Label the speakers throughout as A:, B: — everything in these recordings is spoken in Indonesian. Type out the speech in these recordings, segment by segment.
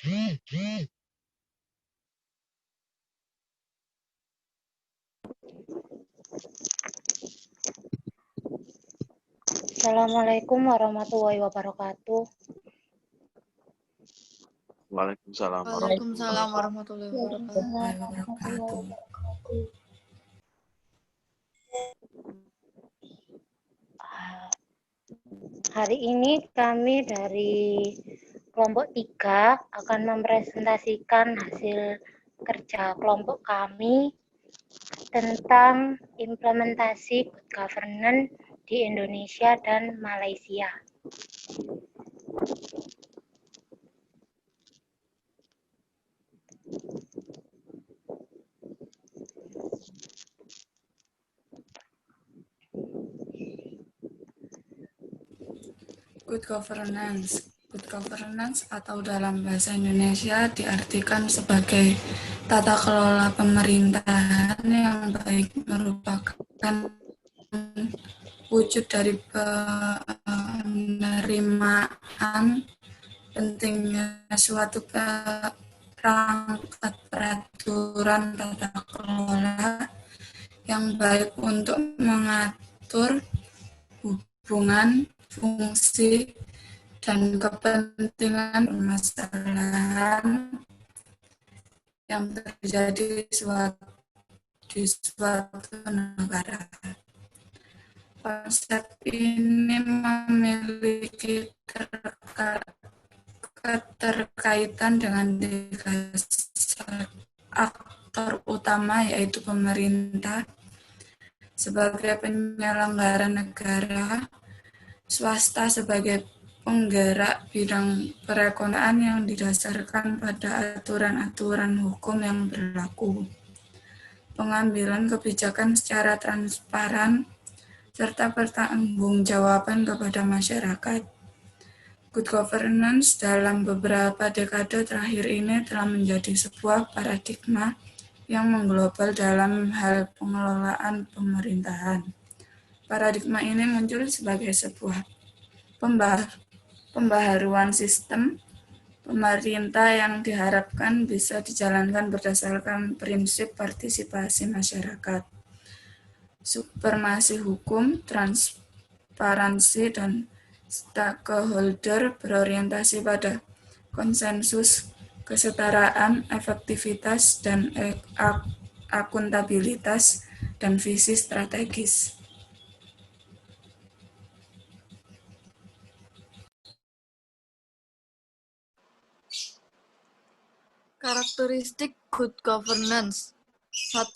A: Assalamualaikum warahmatullahi wabarakatuh.
B: Waalaikumsalam
C: Waalaikumsalam warahmatullahi wabarakatuh.
A: Hari ini kami dari kelompok 3 akan mempresentasikan hasil kerja kelompok kami tentang implementasi good governance di Indonesia dan Malaysia.
C: Good governance. Good governance atau dalam bahasa Indonesia diartikan sebagai tata kelola pemerintahan yang baik, merupakan wujud dari penerimaan pentingnya suatu perangkat peraturan tata kelola yang baik untuk mengatur hubungan, fungsi, dan kepentingan permasalahan yang terjadi di suatu negara. Konsep ini memiliki keterkaitan dengan 3 aktor utama, yaitu pemerintah sebagai penyelenggara negara, swasta sebagai penggerak bidang perekonomian yang didasarkan pada aturan-aturan hukum yang berlaku, pengambilan kebijakan secara transparan, serta pertanggungjawaban kepada masyarakat. Good governance dalam beberapa dekade terakhir ini telah menjadi sebuah paradigma yang mengglobal dalam hal pengelolaan pemerintahan. Paradigma ini muncul sebagai sebuah pembaharuan sistem pemerintah yang diharapkan bisa dijalankan berdasarkan prinsip partisipasi masyarakat, supremasi hukum, transparansi, dan stakeholder, berorientasi pada konsensus, kesetaraan, efektivitas, dan akuntabilitas, dan visi strategis.
D: Karakteristik good governance. 1.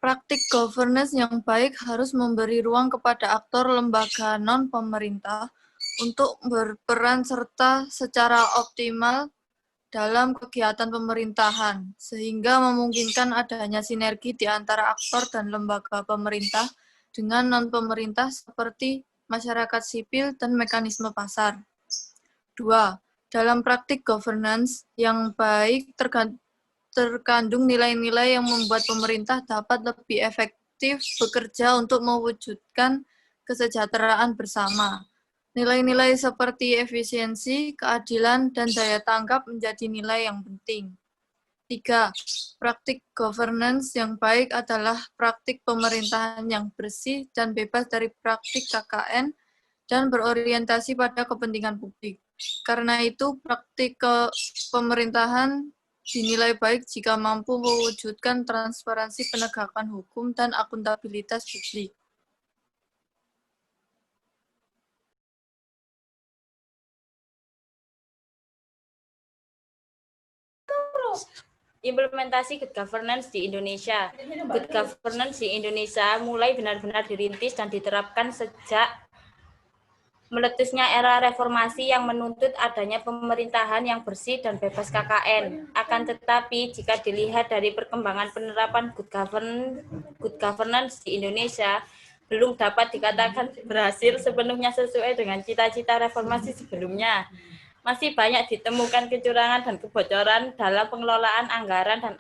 D: Praktik governance yang baik harus memberi ruang kepada aktor lembaga non-pemerintah untuk berperan serta secara optimal dalam kegiatan pemerintahan, sehingga memungkinkan adanya sinergi di antara aktor dan lembaga pemerintah dengan non-pemerintah seperti masyarakat sipil dan mekanisme pasar. 2. Dalam praktik governance yang baik terkandung nilai-nilai yang membuat pemerintah dapat lebih efektif bekerja untuk mewujudkan kesejahteraan bersama. Nilai-nilai seperti efisiensi, keadilan, dan daya tangkap menjadi nilai yang penting. 3. Praktik governance yang baik adalah praktik pemerintahan yang bersih dan bebas dari praktik KKN dan berorientasi pada kepentingan publik. Karena itu, praktik pemerintahan dinilai baik jika mampu mewujudkan transparansi penegakan hukum dan akuntabilitas publik.
E: Implementasi good governance di Indonesia. Good governance di Indonesia mulai benar-benar dirintis dan diterapkan sejak meletusnya era reformasi yang menuntut adanya pemerintahan yang bersih dan bebas KKN. Akan tetapi, jika dilihat dari perkembangan penerapan good governance di Indonesia, belum dapat dikatakan berhasil sepenuhnya sesuai dengan cita-cita reformasi sebelumnya. Masih banyak ditemukan kecurangan dan kebocoran dalam pengelolaan anggaran dan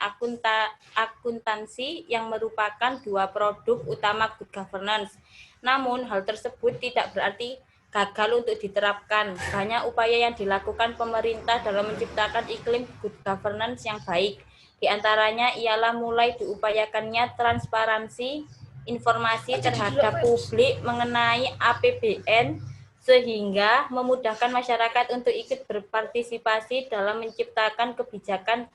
E: akuntansi yang merupakan 2 produk utama good governance. Namun, hal tersebut tidak berarti gagal untuk diterapkan. Banyak upaya yang dilakukan pemerintah dalam menciptakan iklim good governance yang baik. Di antaranya ialah mulai diupayakannya transparansi informasi terhadap publik mengenai APBN sehingga memudahkan masyarakat untuk ikut berpartisipasi dalam menciptakan kebijakan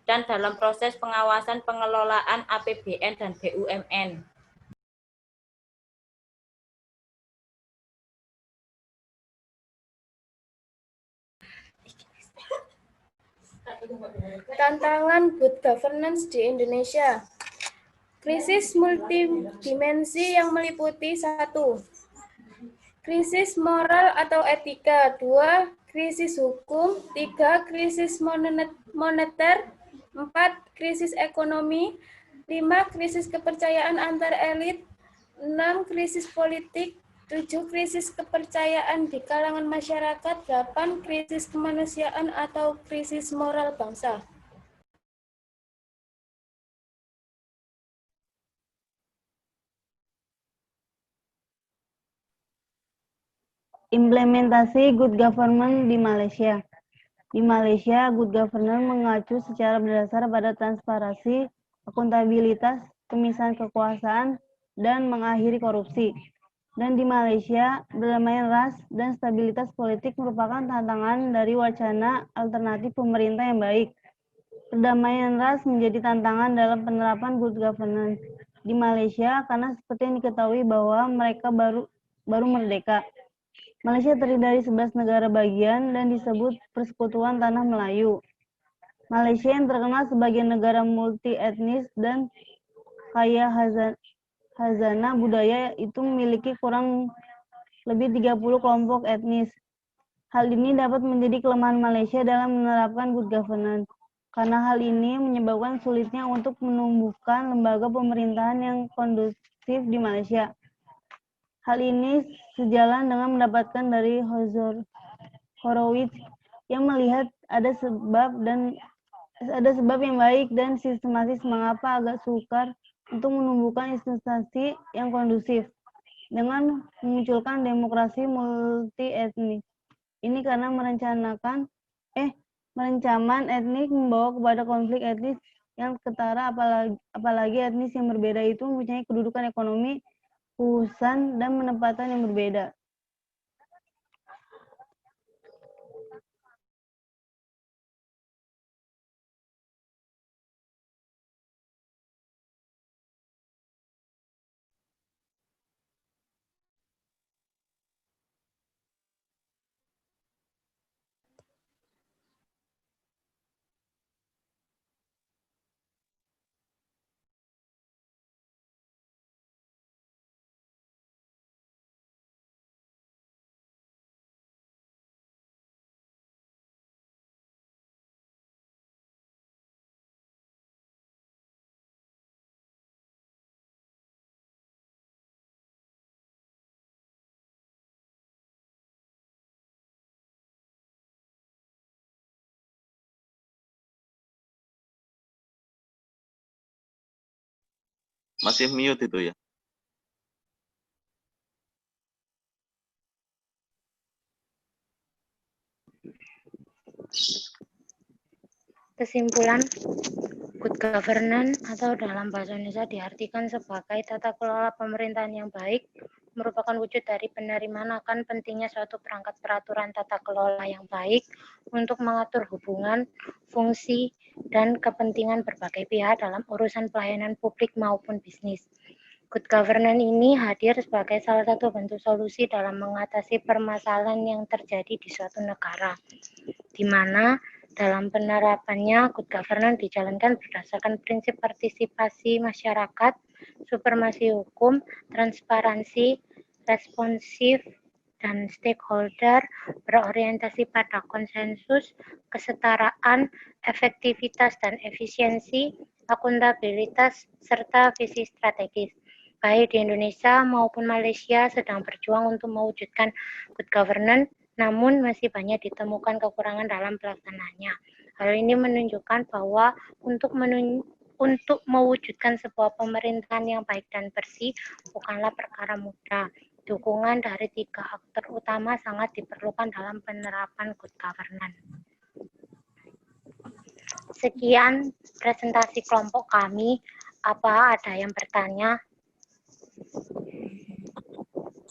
E: dan dalam proses pengawasan pengelolaan APBN dan BUMN.
B: Tantangan good governance di Indonesia. Krisis multidimensi yang meliputi 1. Krisis moral atau etika. 2. Krisis hukum. 3. Krisis moneter. 4. Krisis ekonomi. 5. Krisis kepercayaan antar elit. 6. Krisis politik. 7. Krisis kepercayaan di kalangan masyarakat. 8. Krisis kemanusiaan atau krisis moral bangsa.
F: Implementasi good government di Malaysia. Di Malaysia, good governance mengacu secara berdasar pada transparansi, akuntabilitas, pemisahan kekuasaan, dan mengakhiri korupsi. Dan di Malaysia, perdamaian ras dan stabilitas politik merupakan tantangan dari wacana alternatif pemerintah yang baik. Perdamaian ras menjadi tantangan dalam penerapan good governance di Malaysia karena seperti yang diketahui bahwa mereka baru merdeka. Malaysia terdiri dari 11 negara bagian dan disebut Persekutuan Tanah Melayu. Malaysia yang terkenal sebagai negara multi etnis dan kaya khazanah budaya itu memiliki kurang lebih 30 kelompok etnis. Hal ini dapat menjadi kelemahan Malaysia dalam menerapkan good governance. Karena hal ini menyebabkan sulitnya untuk menumbuhkan lembaga pemerintahan yang kondusif di Malaysia. Hal ini sejalan dengan mendapatkan dari Horowitz yang melihat ada sebab yang baik dan sistematis mengapa agak sukar untuk menumbuhkan instansi yang kondusif dengan memunculkan demokrasi multi etnis. Ini karena merencaman etnik membawa kepada konflik etnis yang ketara, apalagi etnis yang berbeda itu mempunyai kedudukan ekonomi, urusan dan penempatan yang berbeda.
G: Masih mute itu ya.
A: Kesimpulan, good governance atau dalam bahasa Indonesia diartikan sebagai tata kelola pemerintahan yang baik, merupakan wujud dari penerimaan akan pentingnya suatu perangkat peraturan tata kelola yang baik untuk mengatur hubungan, fungsi, dan kepentingan berbagai pihak dalam urusan pelayanan publik maupun bisnis. Good governance ini hadir sebagai salah satu bentuk solusi dalam mengatasi permasalahan yang terjadi di suatu negara, di mana dalam penerapannya, good governance dijalankan berdasarkan prinsip partisipasi masyarakat, supremasi hukum, transparansi, responsif, dan stakeholder, berorientasi pada konsensus, kesetaraan, efektivitas dan efisiensi, akuntabilitas, serta visi strategis. Baik di Indonesia maupun Malaysia sedang berjuang untuk mewujudkan good governance, namun masih banyak ditemukan kekurangan dalam pelaksanaannya. Hal ini menunjukkan bahwa untuk mewujudkan sebuah pemerintahan yang baik dan bersih bukanlah perkara mudah. Dukungan dari 3 aktor utama sangat diperlukan dalam penerapan good governance. Sekian presentasi kelompok kami. Apa ada yang bertanya?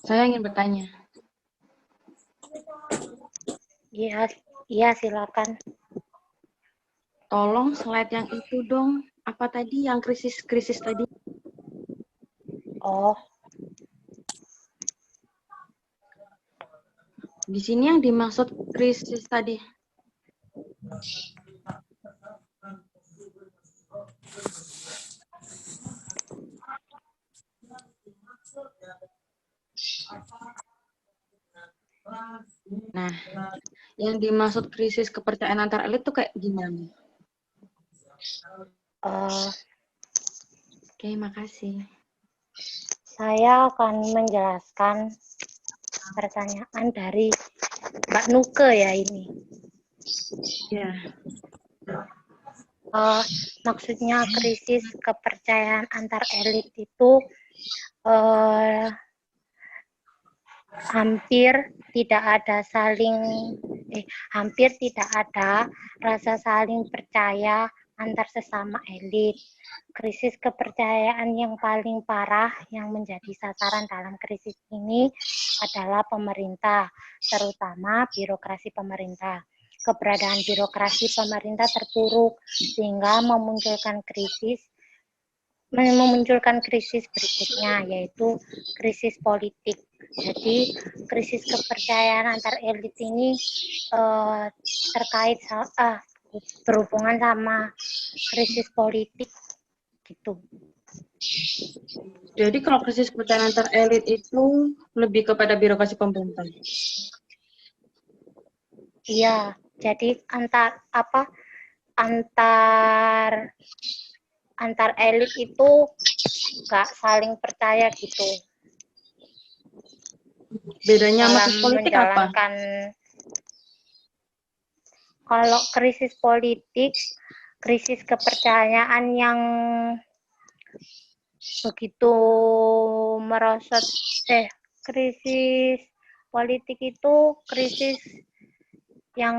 H: Saya ingin bertanya.
A: Iya, silakan.
H: Tolong slide yang itu dong. Apa tadi yang krisis tadi?
A: Oh,
H: Di sini yang dimaksud krisis tadi. Nah, yang dimaksud krisis kepercayaan antar elit tuh kayak gimana? Oke, makasih.
A: saya akan menjelaskan pertanyaan dari Mbak Nuke ya ini.
H: Ya.
A: Maksudnya krisis kepercayaan antar elit itu hampir tidak ada rasa saling percaya antar sesama elit. Krisis kepercayaan yang paling parah yang menjadi sasaran dalam krisis ini adalah pemerintah, terutama birokrasi pemerintah. Keberadaan birokrasi pemerintah terpuruk sehingga memunculkan krisis berikutnya, yaitu krisis politik. Jadi krisis kepercayaan antar elit ini berhubungan sama krisis politik gitu.
H: Jadi kalau krisis kepercayaan antar elit itu lebih kepada birokrasi pemerintah.
A: Iya, jadi antar elit itu nggak saling percaya gitu.
H: Bedanya sama
A: Dalam
H: krisis politik apa?
A: menjalankan, kalau krisis politik, krisis kepercayaan yang begitu merosot, krisis politik itu krisis yang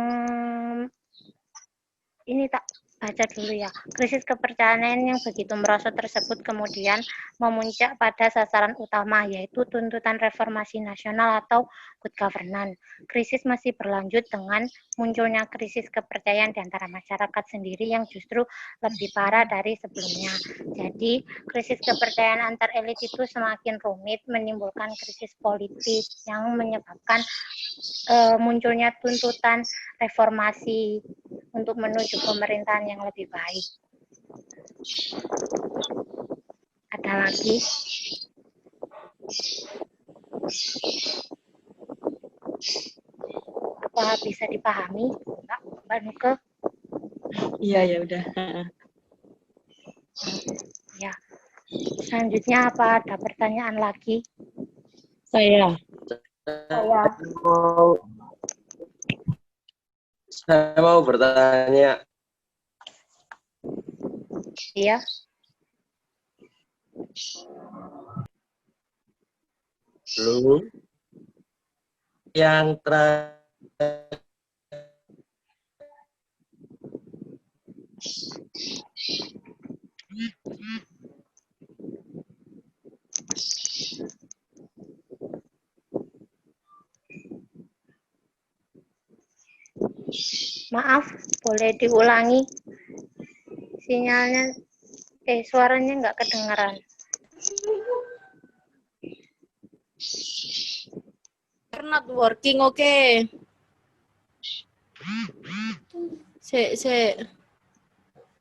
A: ini tak baca dulu ya. Krisis kepercayaan yang begitu merosot tersebut kemudian memuncak pada sasaran utama, yaitu tuntutan reformasi nasional atau good governance. Krisis masih berlanjut dengan munculnya krisis kepercayaan di antara masyarakat sendiri yang justru lebih parah dari sebelumnya. Jadi, krisis kepercayaan antar elit itu semakin rumit, menimbulkan krisis politik yang menyebabkan munculnya tuntutan reformasi untuk menuju pemerintahan yang lebih baik. Ada lagi? Apa bisa dipahami, Mbak Nuke?
H: Iya, ya udah.
A: Ya. Selanjutnya apa ada pertanyaan lagi?
I: Saya mau bertanya.
A: Iya.
I: Belum. Yang terakhir.
A: Maaf, boleh diulangi? Sinyalnya, suaranya nggak kedengaran.
D: Not working, oke.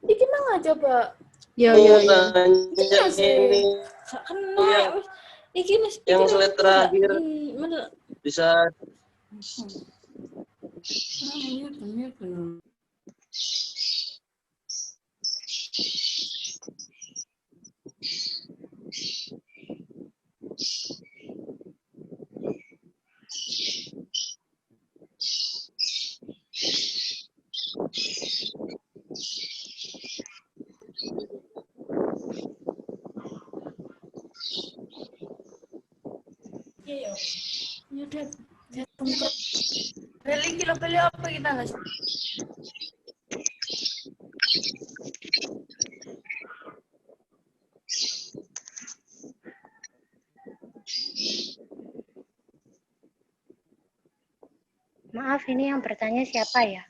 B: Iki nang coba.
D: Ya.
I: Yang slide terakhir bisa.
D: Iya. Ya udah. Beli kilo beli apa kita guys?
A: Maaf, ini yang bertanya siapa ya?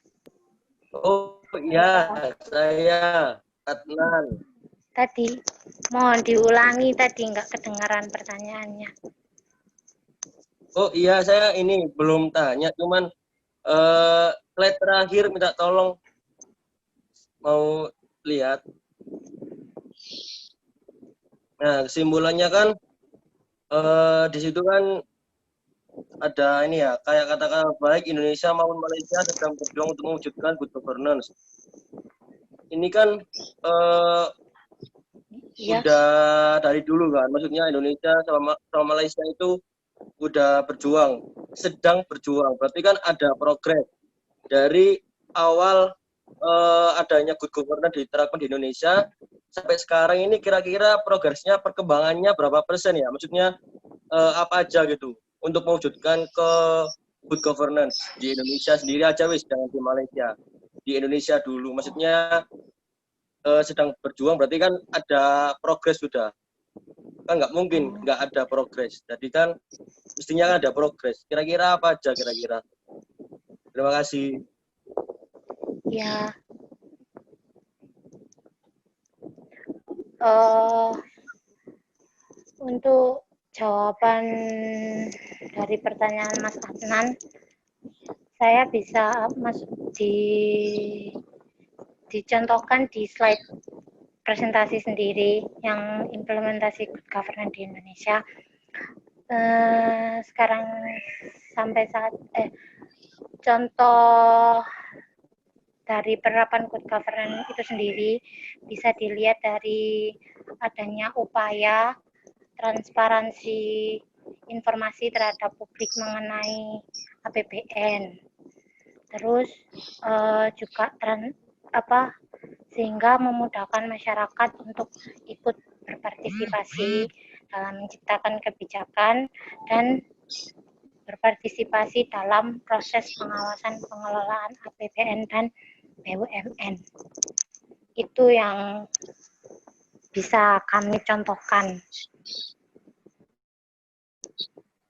I: Oh iya, saya Adnan.
A: Tadi, mohon diulangi tadi, nggak kedengaran pertanyaannya.
I: Oh iya, saya ini belum tanya, cuman slide terakhir minta tolong mau lihat. Nah, kesimpulannya kan di situ kan ada ini ya, kayak katakan baik Indonesia maupun Malaysia sedang berjuang untuk mewujudkan good governance. Ini kan
A: Iya.
I: udah dari dulu kan, maksudnya Indonesia sama Malaysia itu udah berjuang, sedang berjuang. Berarti kan ada progres dari awal adanya good governance diterapkan di Indonesia sampai sekarang ini kira-kira progresnya, perkembangannya berapa persen ya? Maksudnya apa aja gitu untuk mewujudkan ke good governance di Indonesia sendiri aja wis, jangan di Malaysia. Di Indonesia dulu, maksudnya sedang berjuang berarti kan ada progres sudah. Kan nggak mungkin nggak ada progres. Jadi kan mestinya kan ada progres. Kira-kira apa aja kira-kira? Terima kasih.
A: Ya. Untuk jawaban dari pertanyaan Mas Adnan, saya bisa dicontohkan di slide presentasi sendiri yang implementasi good governance di Indonesia. Sekarang sampai saat contoh dari penerapan good governance itu sendiri bisa dilihat dari adanya upaya transparansi informasi terhadap publik mengenai APBN. Terus juga sehingga memudahkan masyarakat untuk ikut berpartisipasi dalam menciptakan kebijakan dan berpartisipasi dalam proses pengawasan pengelolaan APBN dan BUMN. Itu yang bisa kami contohkan.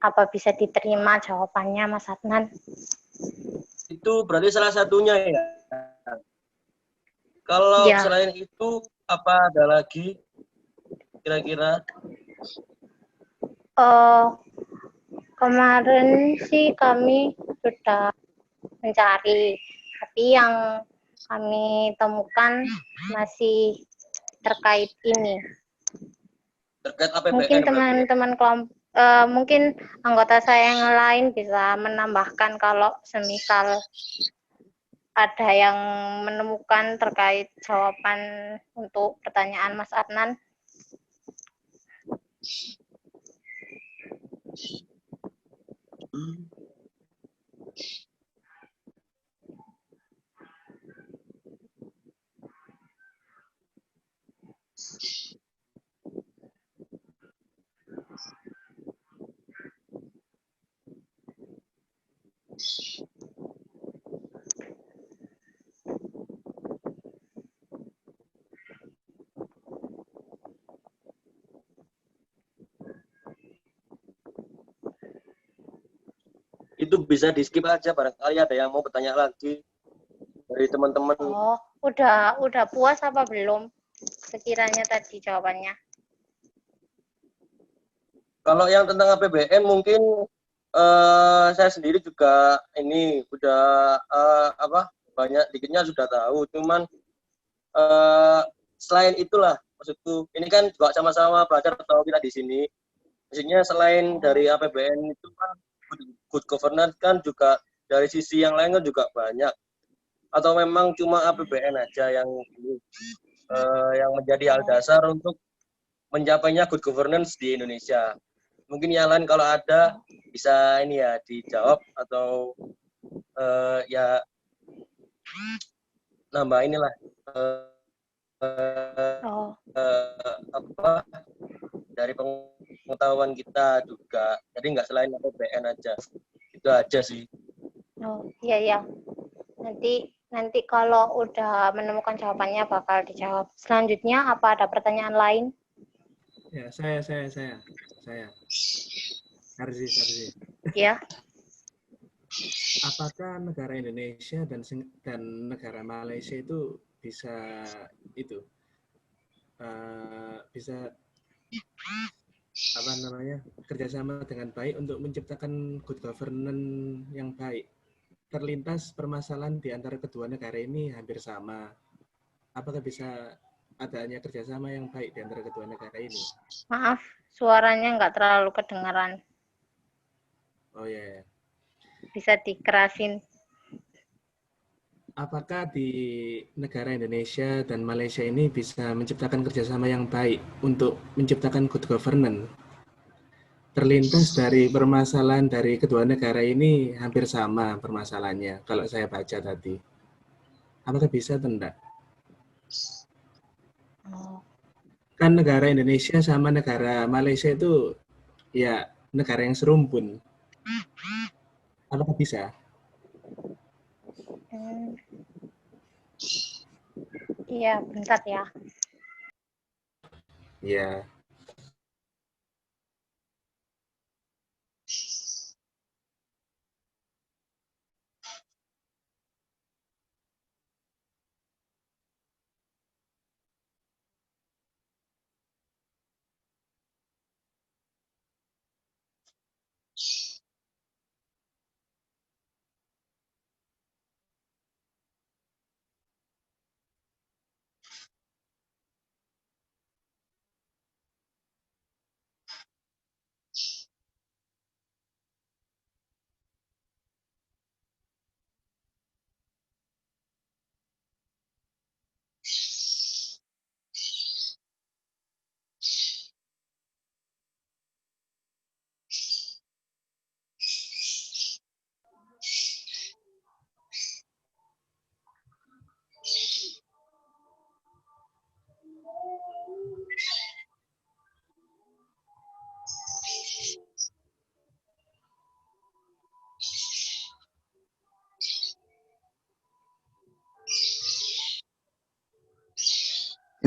A: Apa bisa diterima jawabannya, Mas Adnan?
I: Itu berarti salah satunya ya. Kalau
A: ya.
I: Selain itu apa ada lagi kira-kira?
A: Kemarin sih kami sudah mencari, tapi yang kami temukan masih terkait ini.
I: Terkait APBN.
A: Mungkin teman-teman kelompok, mungkin anggota saya yang lain bisa menambahkan kalau semisal ada yang menemukan terkait jawaban untuk pertanyaan Mas Adnan.
I: Itu bisa di skip aja, barangkali ada yang mau bertanya lagi dari teman-teman.
A: Oh, udah puas apa belum sekiranya tadi jawabannya?
I: Kalau yang tentang APBN mungkin saya sendiri juga ini udah banyak dikitnya sudah tahu, cuman selain itulah maksudku, ini kan juga sama-sama belajar tahu kita di sini. Maksudnya selain dari APBN itu kan good governance kan juga dari sisi yang lain kan juga banyak. Atau memang cuma APBN aja yang menjadi hal dasar untuk mencapainya good governance di Indonesia. Mungkin yang lain kalau ada bisa ini ya dijawab atau ya nambah inilah dari pengetahuan kita juga. Jadi nggak selain APBN aja. Itu aja sih.
A: Oh, iya ya. Nanti kalau udah menemukan jawabannya bakal dijawab. Selanjutnya apa ada pertanyaan lain?
J: Ya, saya. Arzi.
A: Ya.
J: Apakah negara Indonesia dan negara Malaysia itu bisa bisa kerjasama dengan baik untuk menciptakan good governance yang baik? Terlintas permasalahan di antara kedua negara ini hampir sama. Apakah bisa adanya kerjasama yang baik di antara kedua negara ini?
A: Maaf, suaranya nggak terlalu kedengaran.
J: Oh ya.
A: Bisa dikerasin.
J: Apakah di negara Indonesia dan Malaysia ini bisa menciptakan kerjasama yang baik untuk menciptakan good governance? Terlintas dari permasalahan dari kedua negara ini hampir sama permasalahannya, kalau saya baca tadi. Apakah bisa atau tidak? Kan negara Indonesia sama negara Malaysia itu ya negara yang serumpun. Apakah bisa?
A: Iya, bentar ya.
J: Ya.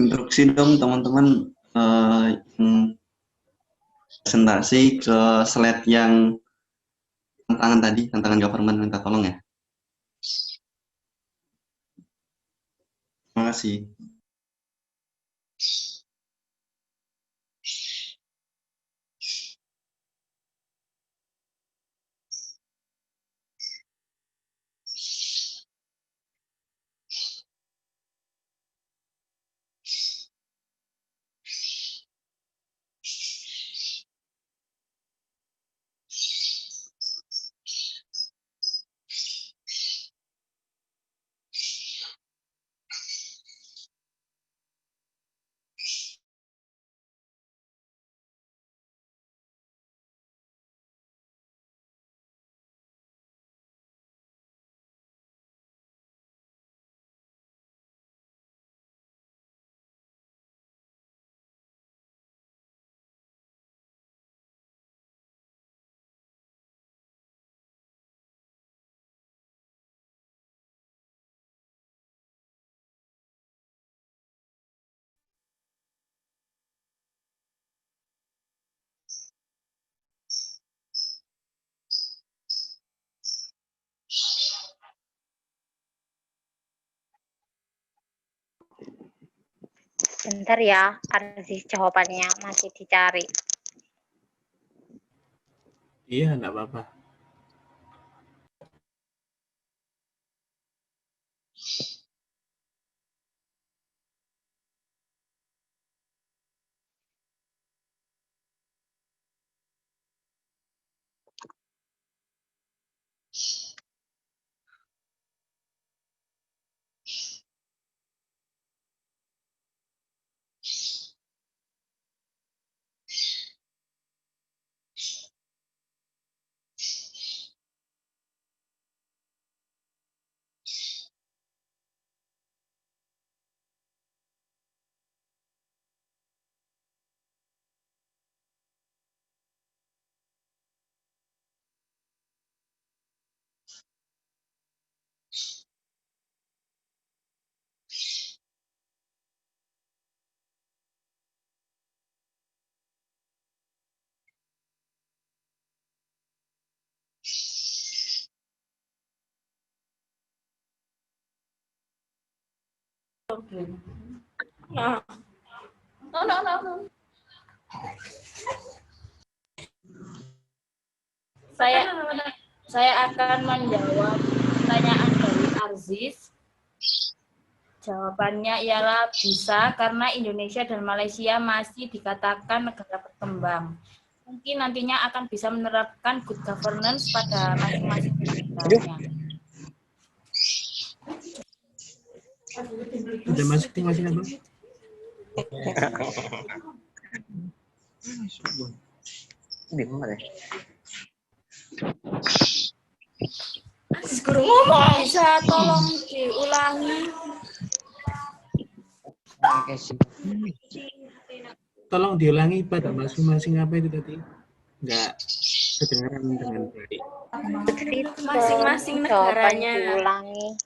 K: Instruksi dong teman-teman yang presentasi ke slide yang tantangan tadi, tantangan government, minta tolong ya. Terima kasih.
A: Bentar ya, Aziz jawabannya masih dicari.
J: Iya, enggak apa-apa.
E: Nah,
B: No.
E: Saya akan menjawab pertanyaan dari Aziz. Jawabannya ialah bisa karena Indonesia dan Malaysia masih dikatakan negara berkembang. Mungkin nantinya akan bisa menerapkan good governance pada masing-masing negaranya.
J: Ada masing-masing apa?
E: Guru ngomong. Bisa tolong diulangi.
J: Tolong diulangi pada masing-masing apa itu tadi? Enggak kedengaran dengan baik.
E: Masing-masing negaranya.
A: Diulangi.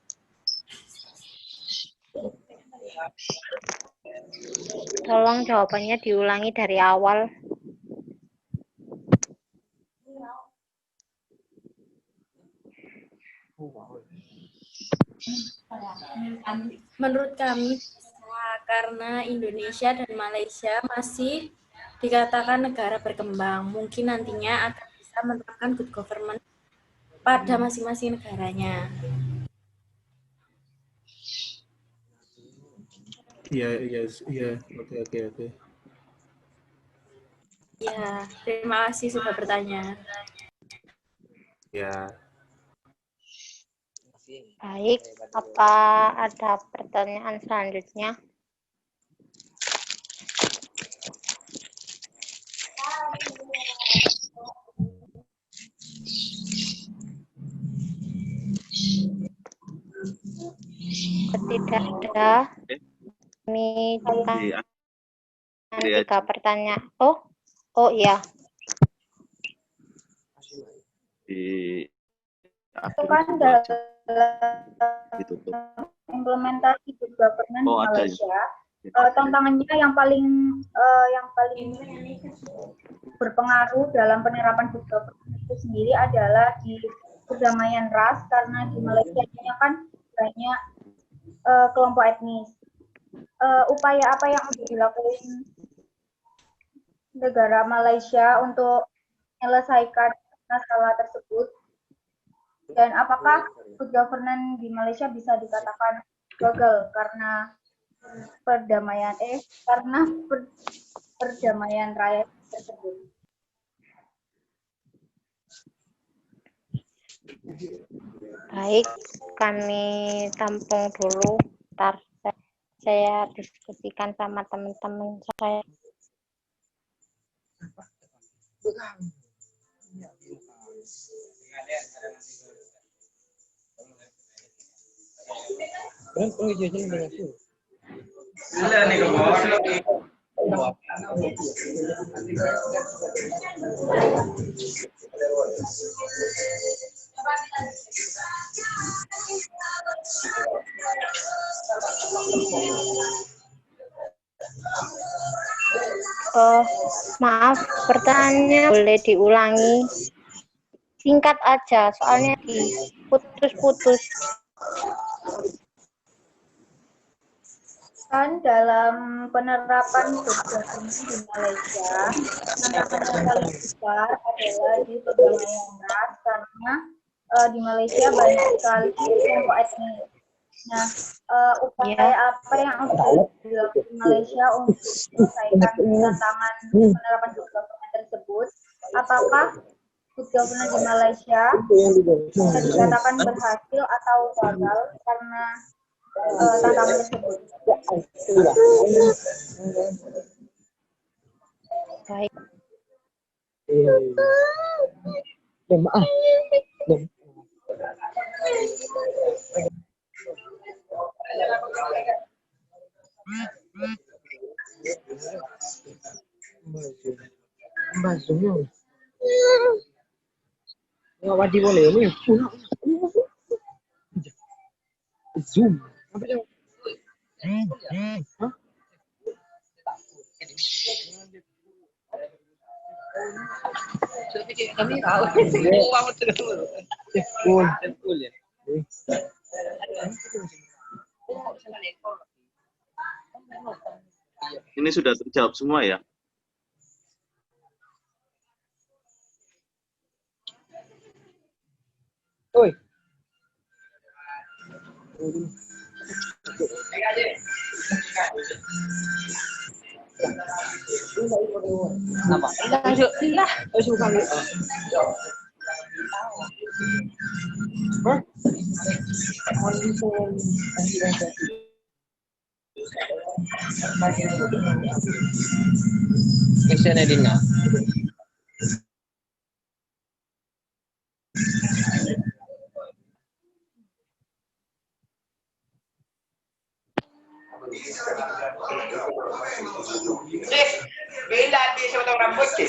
A: Tolong jawabannya diulangi dari awal.
E: Menurut kami, karena Indonesia dan Malaysia masih dikatakan negara berkembang, mungkin nantinya akan bisa menerapkan good government pada masing-masing negaranya.
J: Iya. Oke.
E: Ya, terima kasih sudah bertanya.
J: Ya.
A: Baik, apa ada pertanyaan selanjutnya? Tidak ada. Kami tekan 3 pertanyaan. Oh iya.
B: Itu kan dalam implementasi good governance di Malaysia, tantangannya yang paling berpengaruh dalam penerapan good governance itu sendiri adalah di perdamaian ras, karena di Malaysia ini kan banyak kelompok etnis. Upaya apa yang sudah dilakukan negara Malaysia untuk menyelesaikan masalah tersebut? Dan apakah good governance di Malaysia bisa dikatakan gagal karena perdamaian rakyat tersebut?
A: Baik, kami tampung dulu. Ntar saya diskusikan sama teman-teman saya. Maaf, pertanyaannya boleh diulangi. Singkat aja, soalnya diputus-putus.
B: Kan dalam penerapan good governance di Malaysia, tantangan yang paling besar adalah di perdamaian ras, karena di Malaysia banyak sekali kelompok etnis. Nah, upaya apa yang sudah dilakukan di Malaysia untuk menyelesaikan tantangan penerapan good governance tersebut? Apakah good governance di Malaysia bisa dikatakan berhasil atau gagal karena tantangan tersebut?
A: Baik.
L: Zoom. Kami tahu.
G: Ini sudah terjawab semua ya?
L: Oi. Apa? Lanjut. Lah, suka Kesian Edina.
M: Bila dia siapa tahu rambut ke?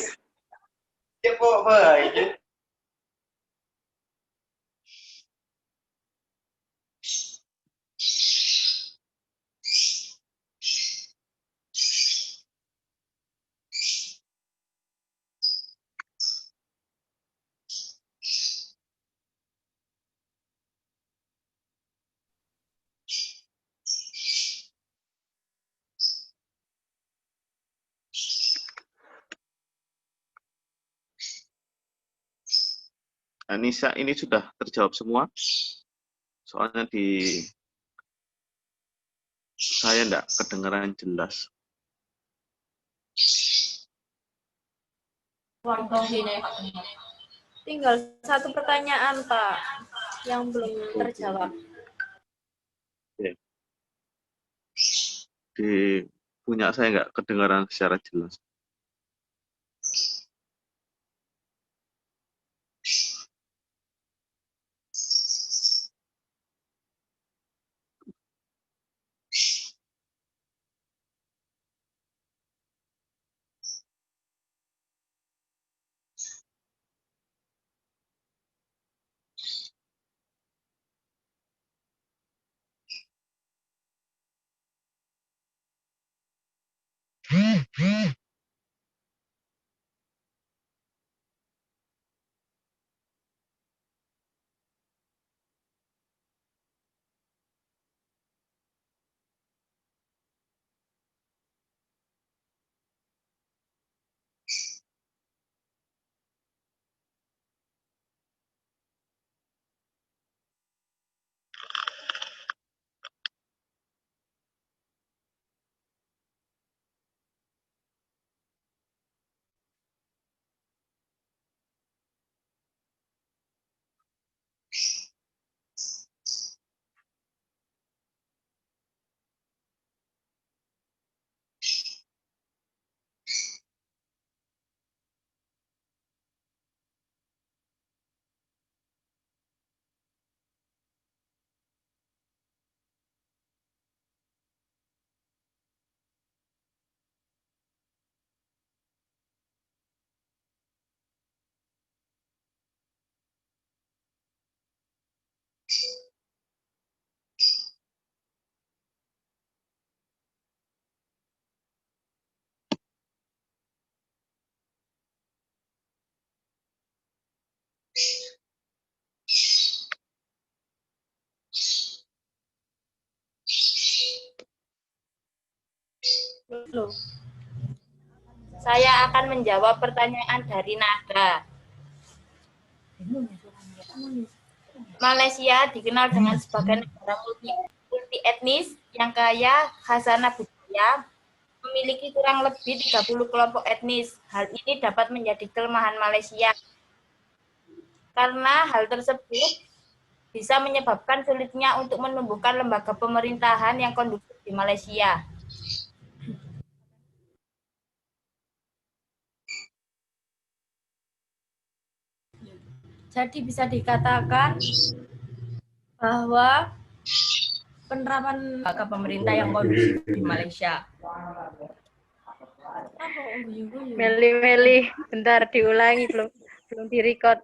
M: Dia boleh je.
G: Anissa, ini sudah terjawab semua? Soalnya di saya enggak kedengaran jelas.
E: Tinggal satu pertanyaan, Pak, yang belum terjawab.
G: Oke. Di punya saya enggak kedengaran secara jelas.
E: Belum. Saya akan menjawab pertanyaan dari Nada. Malaysia dikenal dengan sebagai negara multi etnis yang kaya khasanah budaya, memiliki kurang lebih 30 kelompok etnis. Hal ini dapat menjadi kelemahan Malaysia. Karena hal tersebut bisa menyebabkan sulitnya untuk menumbuhkan lembaga pemerintahan yang kondusif di Malaysia. Jadi bisa dikatakan bahwa penerapan lembaga pemerintah yang kondusif di Malaysia.
A: Meli, bentar diulangi, belum direcord.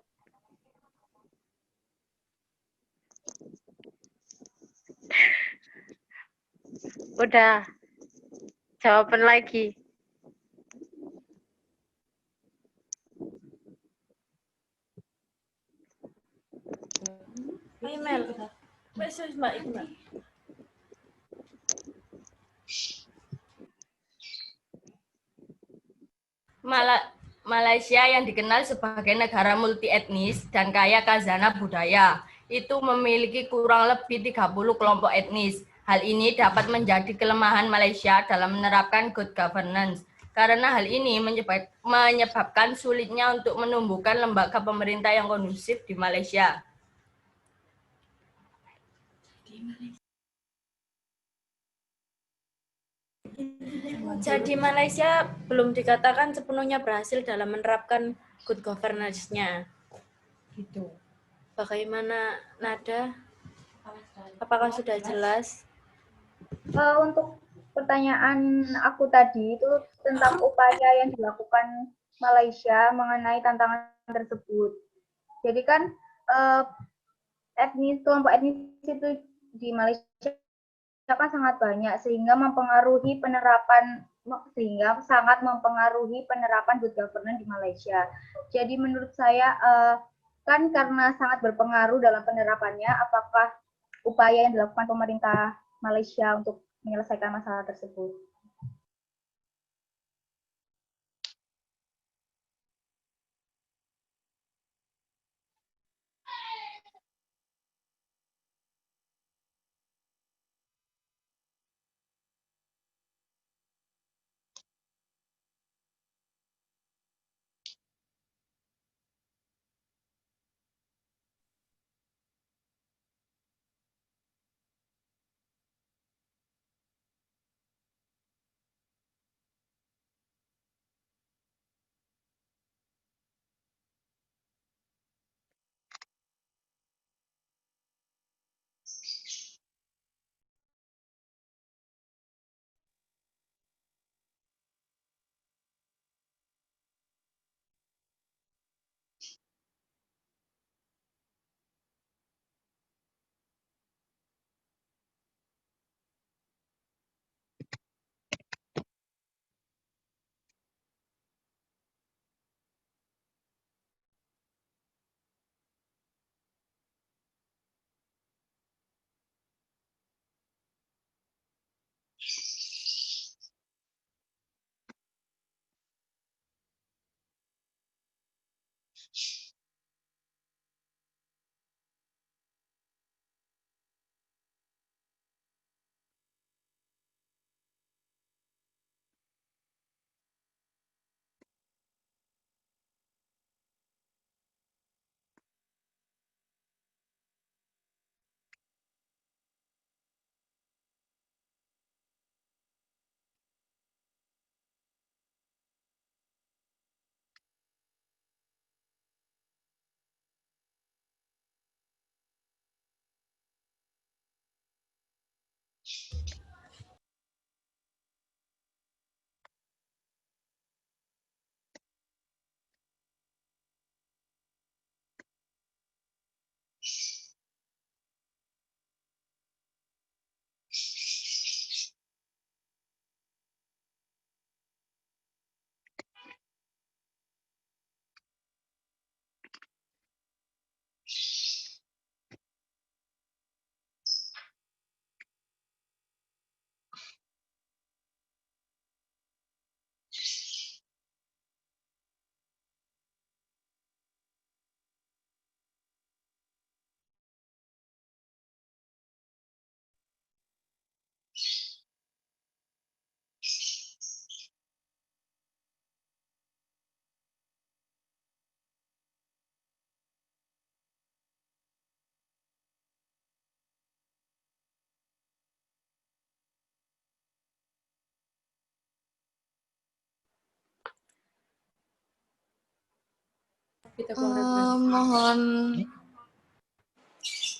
A: Udah, jawaban lagi.
E: Email. Message Mbak Iqbal.
N: Malaysia yang dikenal sebagai negara multietnis dan kaya khazanah budaya, itu memiliki kurang lebih 30 kelompok etnis. Hal ini dapat menjadi kelemahan Malaysia dalam menerapkan good governance, karena hal ini menyebabkan sulitnya untuk menumbuhkan lembaga pemerintah yang kondusif di Malaysia. Jadi Malaysia belum dikatakan sepenuhnya berhasil dalam menerapkan good governance-nya. Gitu. Bagaimana Nada? Apakah sudah jelas?
B: Untuk pertanyaan aku tadi itu tentang upaya yang dilakukan Malaysia mengenai tantangan tersebut. Jadi kan kelompok etnis itu di Malaysia kan sangat banyak sehingga sangat mempengaruhi penerapan good governance di Malaysia. Jadi menurut saya kan karena sangat berpengaruh dalam penerapannya, apakah upaya yang dilakukan pemerintah Malaysia untuk menyelesaikan masalah tersebut?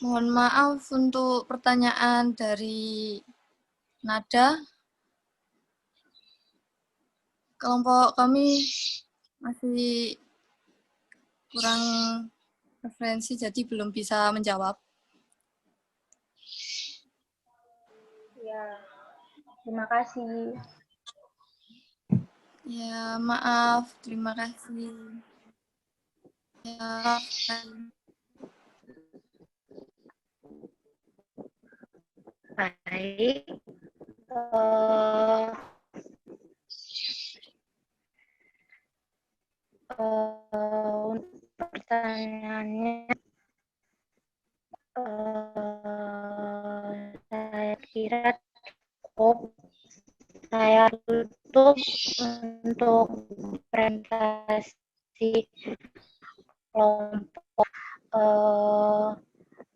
D: Mohon maaf untuk pertanyaan dari Nada. Kelompok kami masih kurang referensi, jadi belum bisa menjawab.
B: Ya, terima kasih.
D: Ya, maaf. Terima kasih. Ya,
A: baik. kira cukup. Saya tutup untuk presentasi kelompok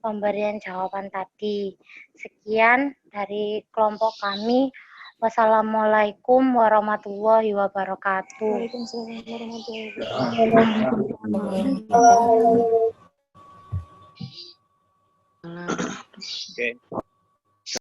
A: pemberian jawaban tadi. Sekian dari kelompok kami. Wassalamualaikum warahmatullahi wabarakatuh.
D: Waalaikumsalam warahmatullahi wabarakatuh.
K: Oke.